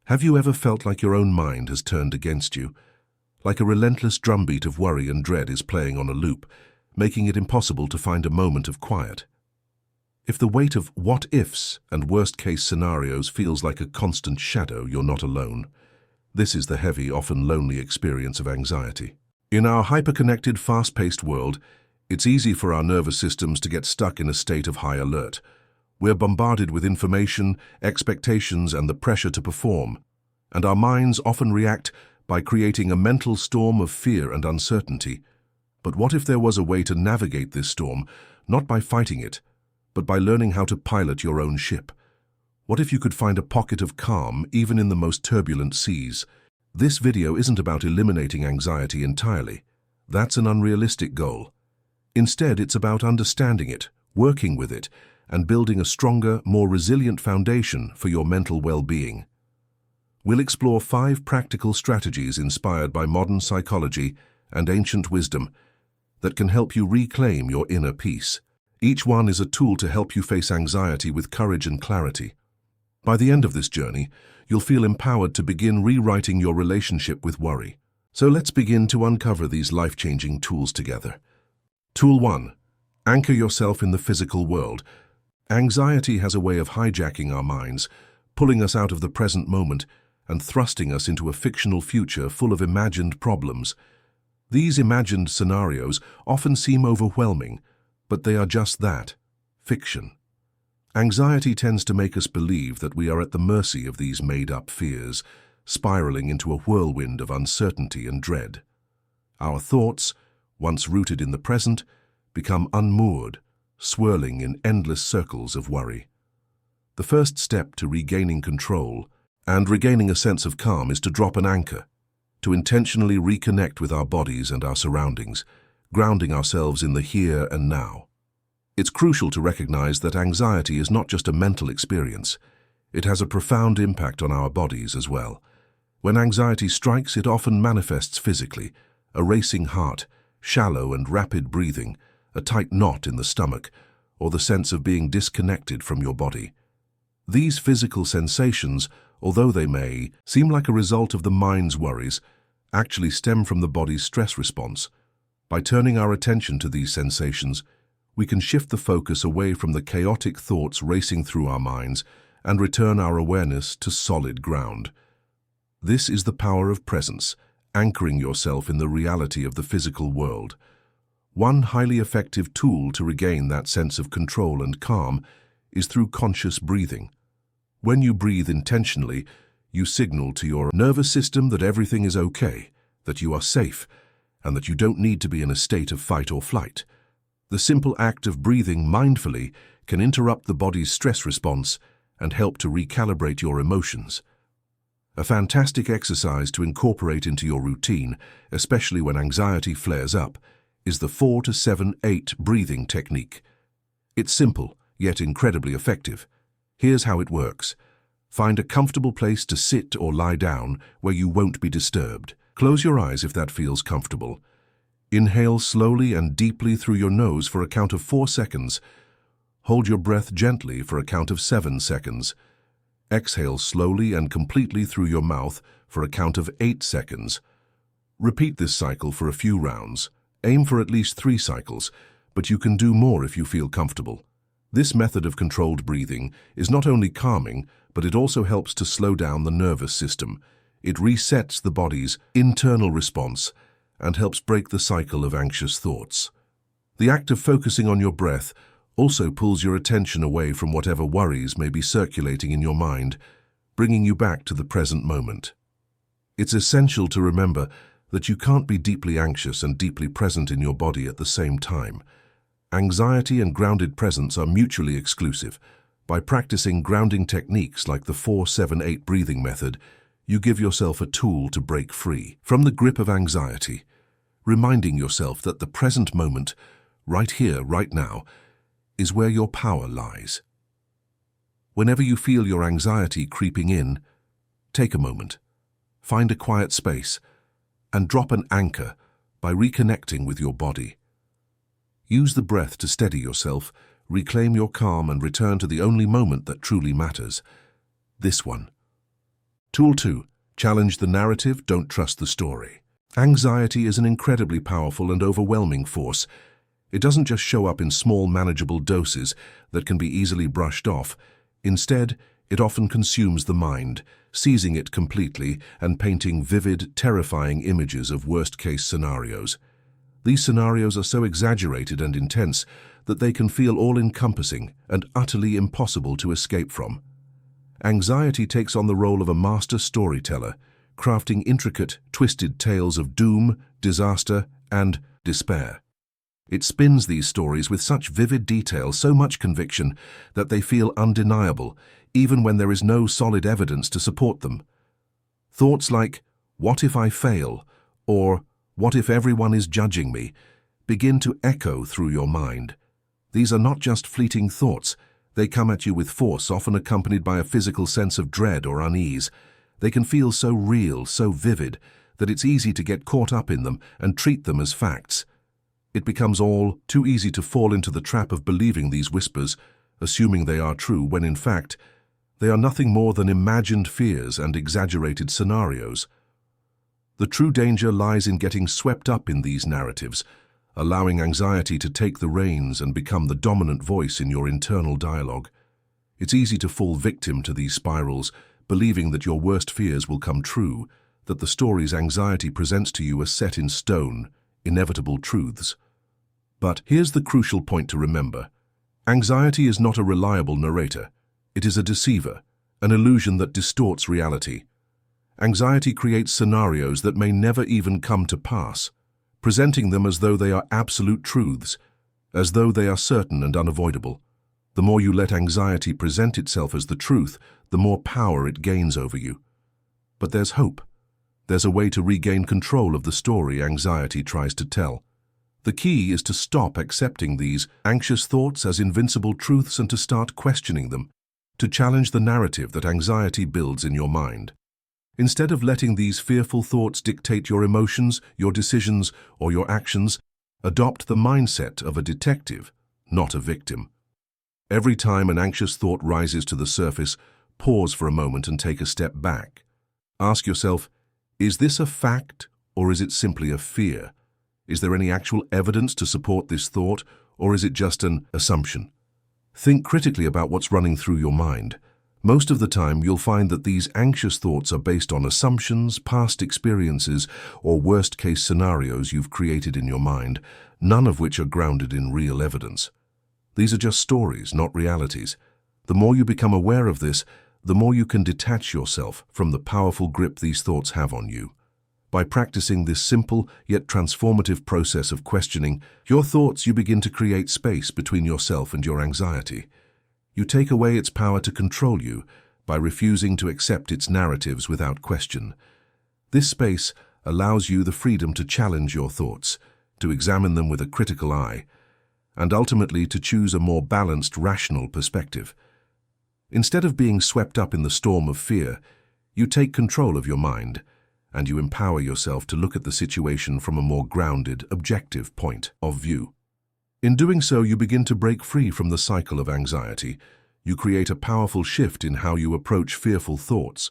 Have you ever felt like your own mind has turned against you? Like a relentless drumbeat of worry and dread is playing on a loop, making it impossible to find a moment of quiet? If the weight of what-ifs and worst-case scenarios feels like a constant shadow, you're not alone. This is the heavy, often lonely experience of anxiety. In our hyper-connected, fast-paced world, it's easy for our nervous systems to get stuck in a state of high alert. We're bombarded with information, expectations, and the pressure to perform, and our minds often react by creating a mental storm of fear and uncertainty. But what if there was a way to navigate this storm, not by fighting it, but by learning how to pilot your own ship? What if you could find a pocket of calm even in the most turbulent seas? This video isn't about eliminating anxiety entirely. That's an unrealistic goal. Instead, it's about understanding it, working with it, and building a stronger, more resilient foundation for your mental well-being. We'll explore 5 practical strategies inspired by modern psychology and ancient wisdom that can help you reclaim your inner peace. Each one is a tool to help you face anxiety with courage and clarity. By the end of this journey, you'll feel empowered to begin rewriting your relationship with worry. So let's begin to uncover these life-changing tools together. Tool 1. Anchor yourself in the physical world. Anxiety has a way of hijacking our minds, pulling us out of the present moment and thrusting us into a fictional future full of imagined problems. These imagined scenarios often seem overwhelming, but they are just that, fiction. Anxiety tends to make us believe that we are at the mercy of these made-up fears, spiraling into a whirlwind of uncertainty and dread. Our thoughts, once rooted in the present, become unmoored, swirling in endless circles of worry. The first step to regaining control and regaining a sense of calm is to drop an anchor, to intentionally reconnect with our bodies and our surroundings, grounding ourselves in the here and now. It's crucial to recognize that anxiety is not just a mental experience. It has a profound impact on our bodies as well. When anxiety strikes, it often manifests physically: a racing heart, shallow and rapid breathing, a tight knot in the stomach, or the sense of being disconnected from your body. These physical sensations, although they may seem like a result of the mind's worries, actually stem from the body's stress response. By turning our attention to these sensations, we can shift the focus away from the chaotic thoughts racing through our minds and return our awareness to solid ground. This is the power of presence, anchoring yourself in the reality of the physical world. One highly effective tool to regain that sense of control and calm is through conscious breathing. When you breathe intentionally, you signal to your nervous system that everything is okay, that you are safe, and that you don't need to be in a state of fight or flight. The simple act of breathing mindfully can interrupt the body's stress response and help to recalibrate your emotions. A fantastic exercise to incorporate into your routine, especially when anxiety flares up, is the 4-7-8 breathing technique. It's simple, yet incredibly effective. Here's how it works. Find a comfortable place to sit or lie down where you won't be disturbed. Close your eyes if that feels comfortable. Inhale slowly and deeply through your nose for a count of 4 seconds. Hold your breath gently for a count of 7 seconds. Exhale slowly and completely through your mouth for a count of 8 seconds. Repeat this cycle for a few rounds. Aim for at least 3 cycles, but you can do more if you feel comfortable. This method of controlled breathing is not only calming, but it also helps to slow down the nervous system. It resets the body's internal response and helps break the cycle of anxious thoughts. The act of focusing on your breath also pulls your attention away from whatever worries may be circulating in your mind, bringing you back to the present moment. It's essential to remember that you can't be deeply anxious and deeply present in your body at the same time. Anxiety and grounded presence are mutually exclusive. By practicing grounding techniques like the 4-7-8 breathing method, you give yourself a tool to break free from the grip of anxiety, reminding yourself that the present moment, right here, right now, is where your power lies. Whenever you feel your anxiety creeping in, take a moment, find a quiet space, and drop an anchor by reconnecting with your body. Use the breath to steady yourself, reclaim your calm, and return to the only moment that truly matters, this one. Tool 2. Challenge the narrative, don't trust the story. Anxiety is an incredibly powerful and overwhelming force. It doesn't just show up in small, manageable doses that can be easily brushed off. Instead, it often consumes the mind, seizing it completely and painting vivid, terrifying images of worst-case scenarios. These scenarios are so exaggerated and intense that they can feel all-encompassing and utterly impossible to escape from. Anxiety takes on the role of a master storyteller, crafting intricate, twisted tales of doom, disaster, and despair. It spins these stories with such vivid detail, so much conviction, that they feel undeniable, even when there is no solid evidence to support them. Thoughts like, "What if I fail?" or "What if everyone is judging me?" begin to echo through your mind. These are not just fleeting thoughts. They come at you with force, often accompanied by a physical sense of dread or unease. They can feel so real, so vivid, that it's easy to get caught up in them and treat them as facts. It becomes all too easy to fall into the trap of believing these whispers, assuming they are true, when in fact, they are nothing more than imagined fears and exaggerated scenarios. The true danger lies in getting swept up in these narratives, allowing anxiety to take the reins and become the dominant voice in your internal dialogue. It's easy to fall victim to these spirals, believing that your worst fears will come true, that the stories anxiety presents to you are set in stone, inevitable truths. But here's the crucial point to remember. Anxiety is not a reliable narrator. It is a deceiver, an illusion that distorts reality. Anxiety creates scenarios that may never even come to pass, presenting them as though they are absolute truths, as though they are certain and unavoidable. The more you let anxiety present itself as the truth, the more power it gains over you. But there's hope. There's a way to regain control of the story anxiety tries to tell. The key is to stop accepting these anxious thoughts as invincible truths and to start questioning them, to challenge the narrative that anxiety builds in your mind. Instead of letting these fearful thoughts dictate your emotions, your decisions, or your actions, adopt the mindset of a detective, not a victim. Every time an anxious thought rises to the surface, pause for a moment and take a step back. Ask yourself, is this a fact or is it simply a fear? Is there any actual evidence to support this thought, or is it just an assumption? Think critically about what's running through your mind. Most of the time, you'll find that these anxious thoughts are based on assumptions, past experiences, or worst-case scenarios you've created in your mind, none of which are grounded in real evidence. These are just stories, not realities. The more you become aware of this, the more you can detach yourself from the powerful grip these thoughts have on you. By practicing this simple yet transformative process of questioning your thoughts, you begin to create space between yourself and your anxiety. You take away its power to control you by refusing to accept its narratives without question. This space allows you the freedom to challenge your thoughts, to examine them with a critical eye, and ultimately to choose a more balanced, rational perspective. Instead of being swept up in the storm of fear, you take control of your mind, and you empower yourself to look at the situation from a more grounded, objective point of view. In doing so, you begin to break free from the cycle of anxiety. You create a powerful shift in how you approach fearful thoughts.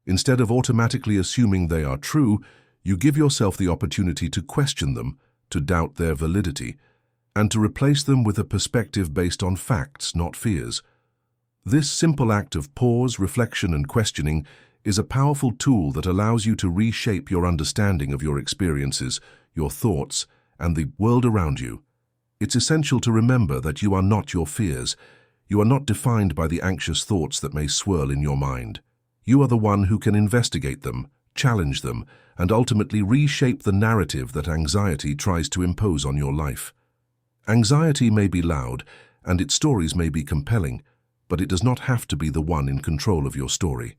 Instead of automatically assuming they are true, you give yourself the opportunity to question them, to doubt their validity, and to replace them with a perspective based on facts, not fears. This simple act of pause, reflection, and questioning is a powerful tool that allows you to reshape your understanding of your experiences, your thoughts, and the world around you. It's essential to remember that you are not your fears. You are not defined by the anxious thoughts that may swirl in your mind. You are the one who can investigate them, challenge them, and ultimately reshape the narrative that anxiety tries to impose on your life. Anxiety may be loud, and its stories may be compelling, but it does not have to be the one in control of your story.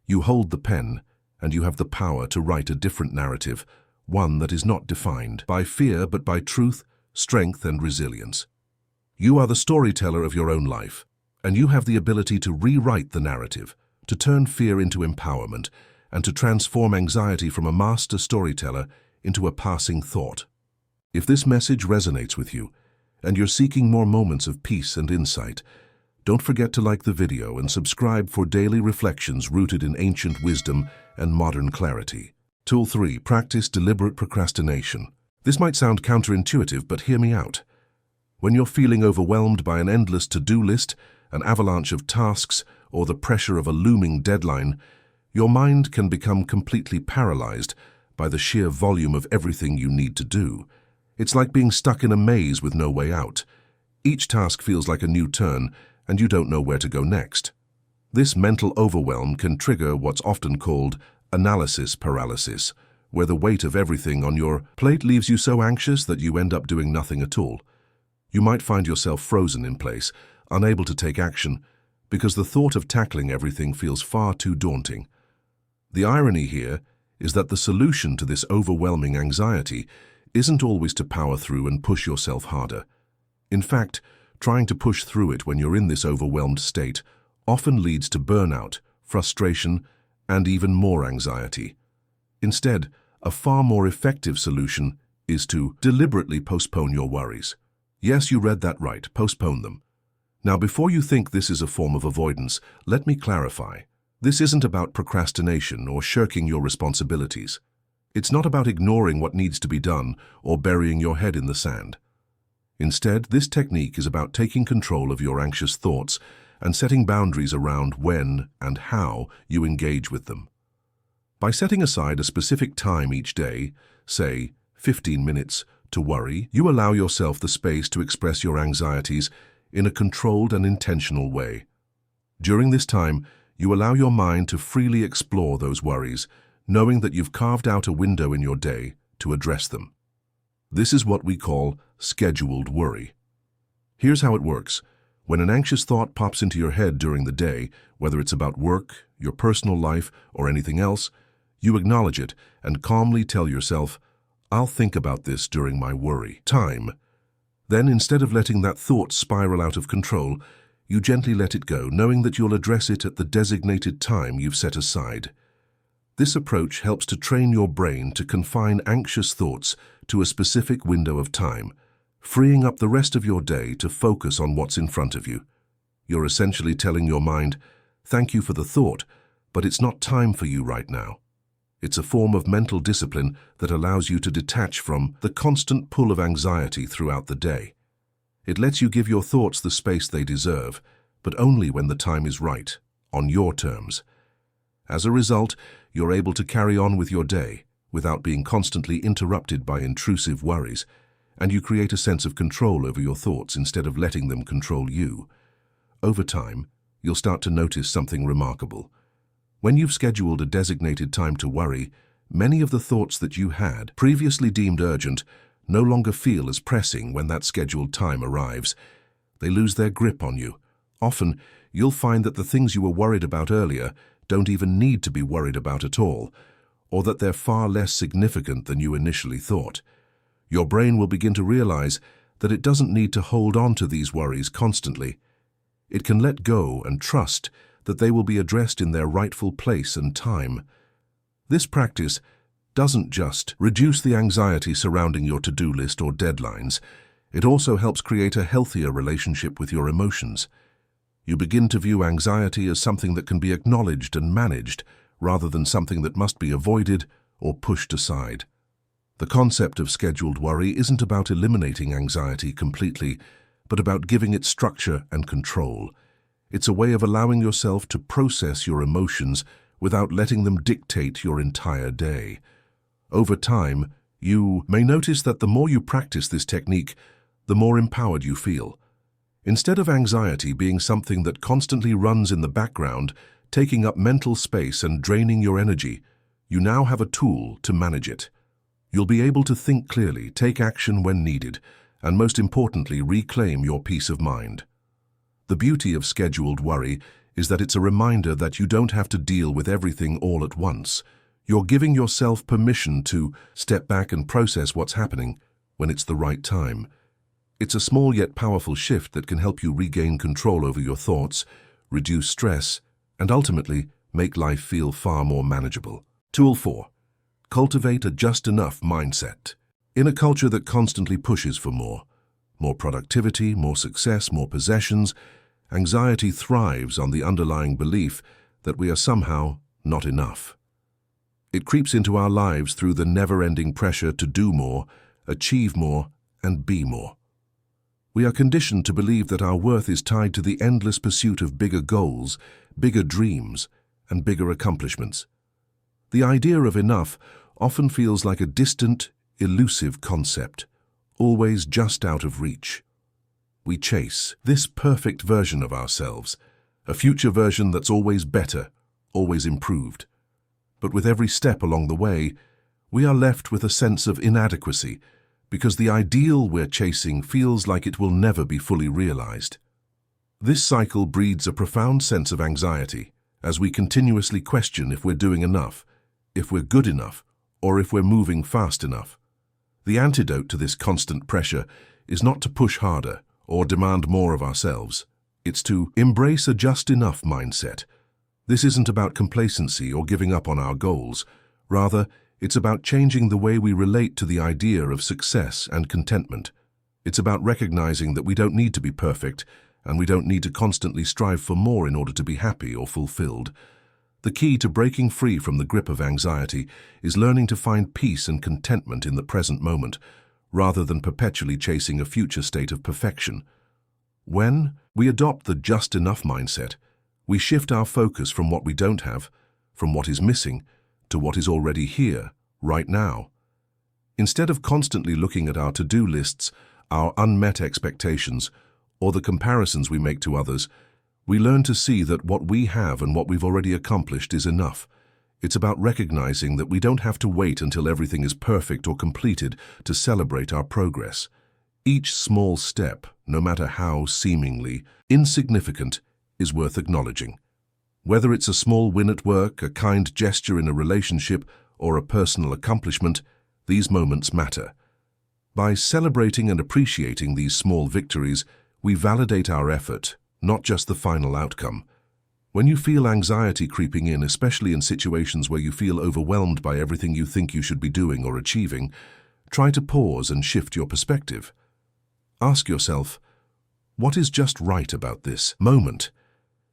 You hold the pen, and you have the power to write a different narrative, one that is not defined by fear but by truth, strength, and resilience. You are the storyteller of your own life, and you have the ability to rewrite the narrative, to turn fear into empowerment, and to transform anxiety from a master storyteller into a passing thought. If this message resonates with you, and you're seeking more moments of peace and insight, Don't forget to like the video and subscribe for daily reflections rooted in ancient wisdom and modern clarity. Tool 3. Practice deliberate procrastination. This might sound counterintuitive, but hear me out. When you're feeling overwhelmed by an endless to-do list, an avalanche of tasks, or the pressure of a looming deadline, your mind can become completely paralyzed by the sheer volume of everything you need to do. It's like being stuck in a maze with no way out. Each task feels like a new turn, and you don't know where to go next. This mental overwhelm can trigger what's often called analysis paralysis, where the weight of everything on your plate leaves you so anxious that you end up doing nothing at all. You might find yourself frozen in place, unable to take action, because the thought of tackling everything feels far too daunting. The irony here is that the solution to this overwhelming anxiety isn't always to power through and push yourself harder. In fact, trying to push through it when you're in this overwhelmed state often leads to burnout, frustration, and even more anxiety. Instead, a far more effective solution is to deliberately postpone your worries. Yes, you read that right, postpone them. Now, before you think this is a form of avoidance, let me clarify. This isn't about procrastination or shirking your responsibilities. It's not about ignoring what needs to be done or burying your head in the sand. Instead, this technique is about taking control of your anxious thoughts and setting boundaries around when and how you engage with them. By setting aside a specific time each day, say 15 minutes, to worry, you allow yourself the space to express your anxieties in a controlled and intentional way. During this time, you allow your mind to freely explore those worries, knowing that you've carved out a window in your day to address them. This is what we call scheduled worry. Here's how it works. When an anxious thought pops into your head during the day, whether it's about work, your personal life, or anything else, you acknowledge it and calmly tell yourself, "I'll think about this during my worry time." Then, instead of letting that thought spiral out of control, you gently let it go, knowing that you'll address it at the designated time you've set aside. This approach helps to train your brain to confine anxious thoughts to a specific window of time, freeing up the rest of your day to focus on what's in front of you. You're essentially telling your mind, "Thank you for the thought, but it's not time for you right now." It's a form of mental discipline that allows you to detach from the constant pull of anxiety throughout the day. It lets you give your thoughts the space they deserve, but only when the time is right, on your terms. As a result, you're able to carry on with your day without being constantly interrupted by intrusive worries, and you create a sense of control over your thoughts instead of letting them control you. Over time, you'll start to notice something remarkable. When you've scheduled a designated time to worry, many of the thoughts that you had previously deemed urgent no longer feel as pressing when that scheduled time arrives. They lose their grip on you. Often, you'll find that the things you were worried about earlier don't even need to be worried about at all, or that they're far less significant than you initially thought. Your brain will begin to realize that it doesn't need to hold on to these worries constantly. It can let go and trust that they will be addressed in their rightful place and time. This practice doesn't just reduce the anxiety surrounding your to-do list or deadlines, it also helps create a healthier relationship with your emotions. You begin to view anxiety as something that can be acknowledged and managed, rather than something that must be avoided or pushed aside. The concept of scheduled worry isn't about eliminating anxiety completely, but about giving it structure and control. It's a way of allowing yourself to process your emotions without letting them dictate your entire day. Over time, you may notice that the more you practice this technique, the more empowered you feel. Instead of anxiety being something that constantly runs in the background, taking up mental space and draining your energy, you now have a tool to manage it. You'll be able to think clearly, take action when needed, and most importantly, reclaim your peace of mind. The beauty of scheduled worry is that it's a reminder that you don't have to deal with everything all at once. You're giving yourself permission to step back and process what's happening when it's the right time. It's a small yet powerful shift that can help you regain control over your thoughts, reduce stress, and ultimately make life feel far more manageable. Tool 4. Cultivate a just-enough mindset. In a culture that constantly pushes for more productivity, more success, more possessions, Anxiety thrives on the underlying belief that we are somehow not enough. It creeps into our lives through the never-ending pressure to do more, achieve more, and be more. We are conditioned to believe that our worth is tied to the endless pursuit of bigger goals, bigger dreams, and bigger accomplishments. The idea of enough often feels like a distant, elusive concept, always just out of reach. We chase this perfect version of ourselves, a future version that's always better, always improved. But with every step along the way, we are left with a sense of inadequacy because the ideal we're chasing feels like it will never be fully realized. This cycle breeds a profound sense of anxiety as we continuously question if we're doing enough, if we're good enough, or if we're moving fast enough. The antidote to this constant pressure is not to push harder or demand more of ourselves. It's to embrace a just-enough mindset. This isn't about complacency or giving up on our goals. Rather, it's about changing the way we relate to the idea of success and contentment. It's about recognizing that we don't need to be perfect, and we don't need to constantly strive for more in order to be happy or fulfilled. The key to breaking free from the grip of anxiety is learning to find peace and contentment in the present moment, rather than perpetually chasing a future state of perfection. When we adopt the just-enough mindset, we shift our focus from what we don't have, from what is missing, to what is already here, right now. Instead of constantly looking at our to-do lists, our unmet expectations, or the comparisons we make to others, we learn to see that what we have and what we've already accomplished is enough. It's about recognizing that we don't have to wait until everything is perfect or completed to celebrate our progress. Each small step, no matter how seemingly insignificant, is worth acknowledging. Whether it's a small win at work, a kind gesture in a relationship, or a personal accomplishment, these moments matter. By celebrating and appreciating these small victories, we validate our effort, not just the final outcome. When you feel anxiety creeping in, especially in situations where you feel overwhelmed by everything you think you should be doing or achieving, try to pause and shift your perspective. Ask yourself, what is just right about this moment?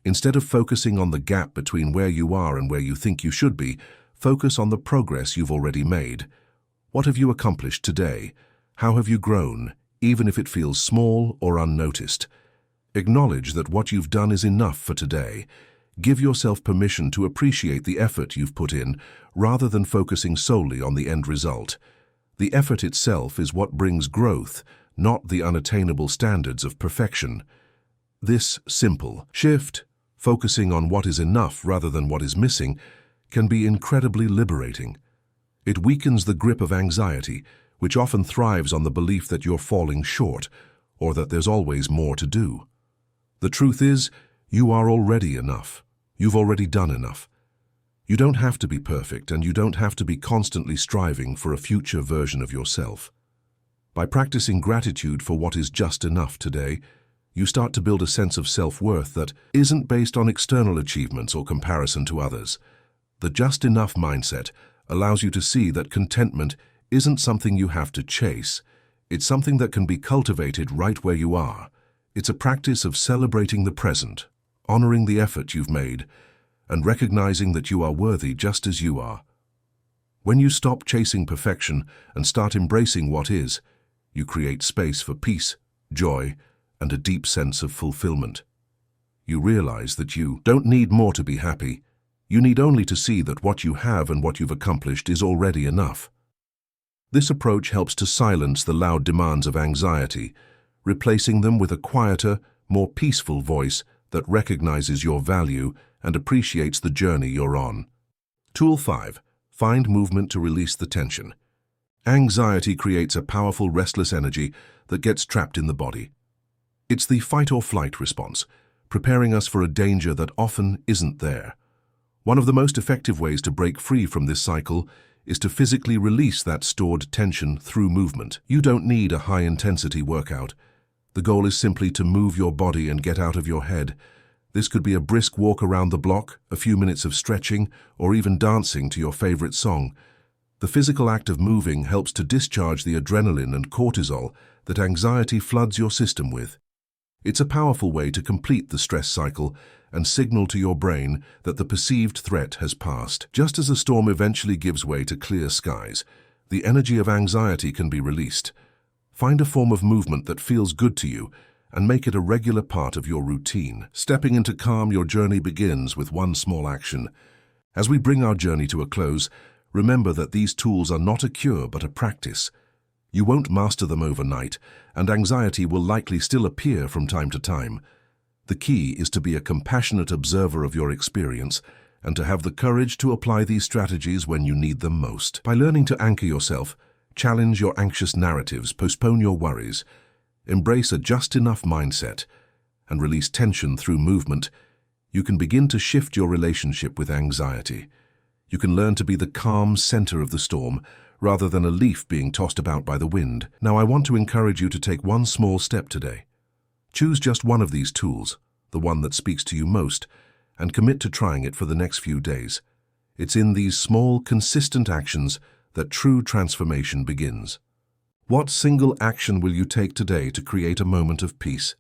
Instead of focusing on the gap between where you are and where you think you should be, focus on the progress you've already made. What have you accomplished today? How have you grown, even if it feels small or unnoticed? Acknowledge that what you've done is enough for today. Give yourself permission to appreciate the effort you've put in, rather than focusing solely on the end result. The effort itself is what brings growth, not the unattainable standards of perfection. This simple shift, focusing on what is enough rather than what is missing, can be incredibly liberating. It weakens the grip of anxiety, which often thrives on the belief that you're falling short, or that there's always more to do. The truth is, you are already enough. You've already done enough. You don't have to be perfect, and you don't have to be constantly striving for a future version of yourself. By practicing gratitude for what is just enough today, you start to build a sense of self-worth that isn't based on external achievements or comparison to others. The just enough mindset allows you to see that contentment isn't something you have to chase. It's something that can be cultivated right where you are. It's a practice of celebrating the present, honoring the effort you've made, and recognizing that you are worthy just as you are. When you stop chasing perfection and start embracing what is, you create space for peace, joy, and a deep sense of fulfillment. You realize that you don't need more to be happy. You need only to see that what you have and what you've accomplished is already enough. This approach helps to silence the loud demands of anxiety, replacing them with a quieter, more peaceful voice that recognizes your value and appreciates the journey you're on. Tool 5. Find movement to release the tension. Anxiety creates a powerful, restless energy that gets trapped in the body. It's the fight-or-flight response, preparing us for a danger that often isn't there. One of the most effective ways to break free from this cycle is to physically release that stored tension through movement. You don't need a high-intensity workout. The goal is simply to move your body and get out of your head. This could be a brisk walk around the block, a few minutes of stretching, or even dancing to your favorite song. The physical act of moving helps to discharge the adrenaline and cortisol that anxiety floods your system with. It's a powerful way to complete the stress cycle and signal to your brain that the perceived threat has passed. Just as a storm eventually gives way to clear skies, the energy of anxiety can be released. Find a form of movement that feels good to you and make it a regular part of your routine. Stepping into calm, your journey begins with one small action. As we bring our journey to a close, remember that these tools are not a cure but a practice. You won't master them overnight, and anxiety will likely still appear from time to time. The key is to be a compassionate observer of your experience and to have the courage to apply these strategies when you need them most. By learning to anchor yourself, challenge your anxious narratives, postpone your worries, embrace a just-enough mindset, and release tension through movement, you can begin to shift your relationship with anxiety. You can learn to be the calm center of the storm, rather than a leaf being tossed about by the wind. Now, I want to encourage you to take one small step today. Choose just one of these tools, the one that speaks to you most, and commit to trying it for the next few days. It's in these small, consistent actions that true transformation begins. What single action will you take today to create a moment of peace?